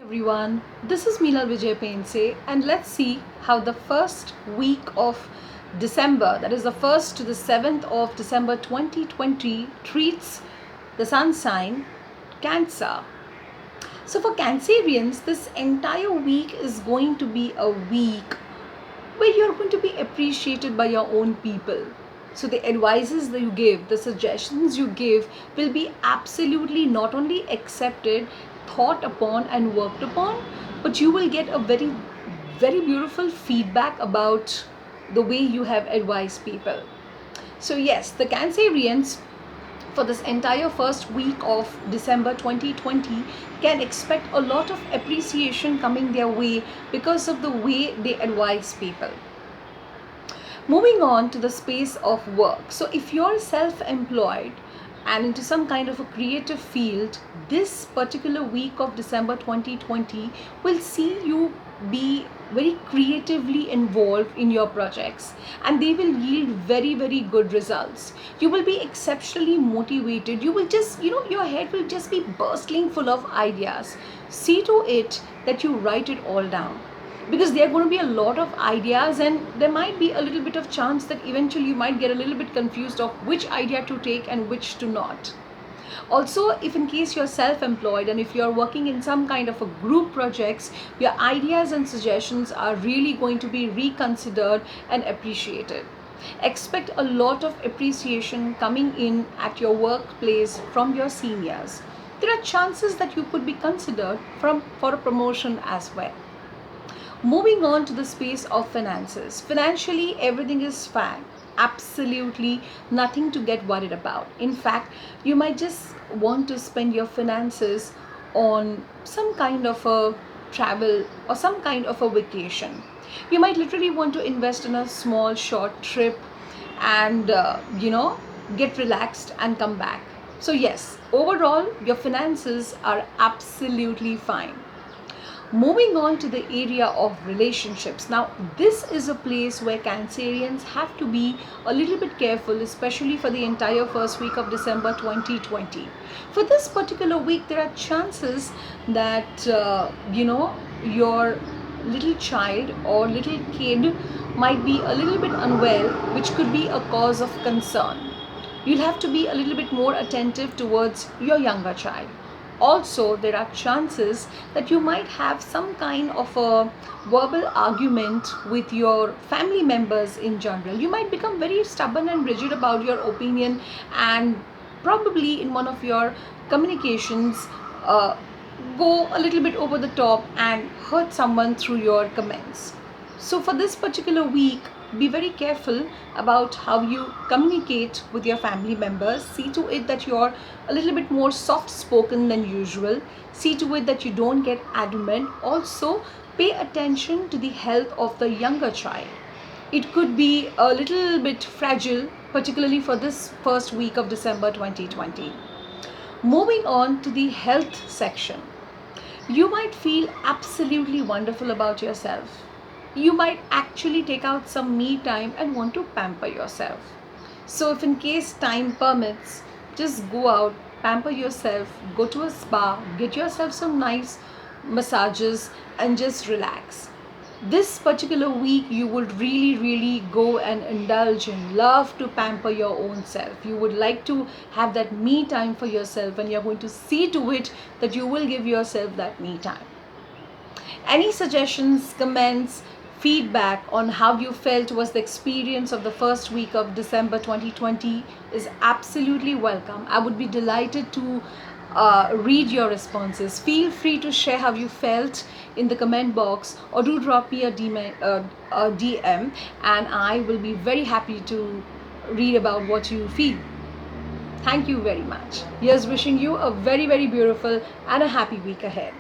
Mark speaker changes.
Speaker 1: Everyone, this is Meenal Vijay Pense, and let's see how the first week of December, that is the 1st to the 7th of December 2020, treats the sun sign Cancer. So, for Cancerians, this entire week is going to be a week where you're going to be appreciated by your own people. So the advices that you give, the suggestions you give will be absolutely not only accepted, thought upon and worked upon, but you will get a very, very beautiful feedback about the way you have advised people. So yes, the Cancerians for this entire first week of December 2020 can expect a lot of appreciation coming their way because of the way they advise people. Moving on to the space of work. So if you're self-employed and into some kind of a creative field, this particular week of December 2020 will see you be very creatively involved in your projects, and they will yield very, very good results. You will be exceptionally motivated. You will just, your head will just be bursting full of ideas. See to it that you write it all down, because there are going to be a lot of ideas, and there might be a little bit of chance that eventually you might get a little bit confused of which idea to take and which to not. Also, if in case you're self-employed and if you're working in some kind of a group projects, your ideas and suggestions are really going to be reconsidered and appreciated. Expect a lot of appreciation coming in at your workplace from your seniors. There are chances that you could be considered for a promotion as well. Moving on to the space of finances. Financially, everything is fine. Absolutely nothing to get worried about. In fact, you might just want to spend your finances on some kind of a travel or some kind of a vacation. You might literally want to invest in a small short trip and get relaxed and come back. So yes, overall your finances are absolutely fine. Moving on to the area of relationships. Now, this is a place where Cancerians have to be a little bit careful, especially for the entire first week of December 2020. For this particular week, there are chances that, your little child or little kid might be a little bit unwell, which could be a cause of concern. You'll have to be a little bit more attentive towards your younger child. Also, there are chances that you might have some kind of a verbal argument with your family members in general. You might become very stubborn and rigid about your opinion, and probably in one of your communications go a little bit over the top and hurt someone through your comments. So for this particular week, be very careful about how you communicate with your family members. See to it that you're a little bit more soft spoken than usual. See to it that you don't get adamant. Also, pay attention to the health of the younger child. It could be a little bit fragile, particularly for this first week of December 2020. Moving on to the health section. You might feel absolutely wonderful about yourself. You might actually take out some me time and want to pamper yourself. So if in case time permits, just go out, pamper yourself, go to a spa, get yourself some nice massages and just relax. This particular week, you would really go and indulge in love to pamper your own self. You would like to have that me time for yourself, and you're going to see to it that you will give yourself that me time. Any suggestions, comments, feedback on how you felt was the experience of the first week of December 2020 is absolutely welcome. I would be delighted to read your responses. Feel free to share how you felt in the comment box, or do drop me a DM, and I will be very happy to read about what you feel. Thank you very much. Here's wishing you a very, very beautiful and a happy week ahead.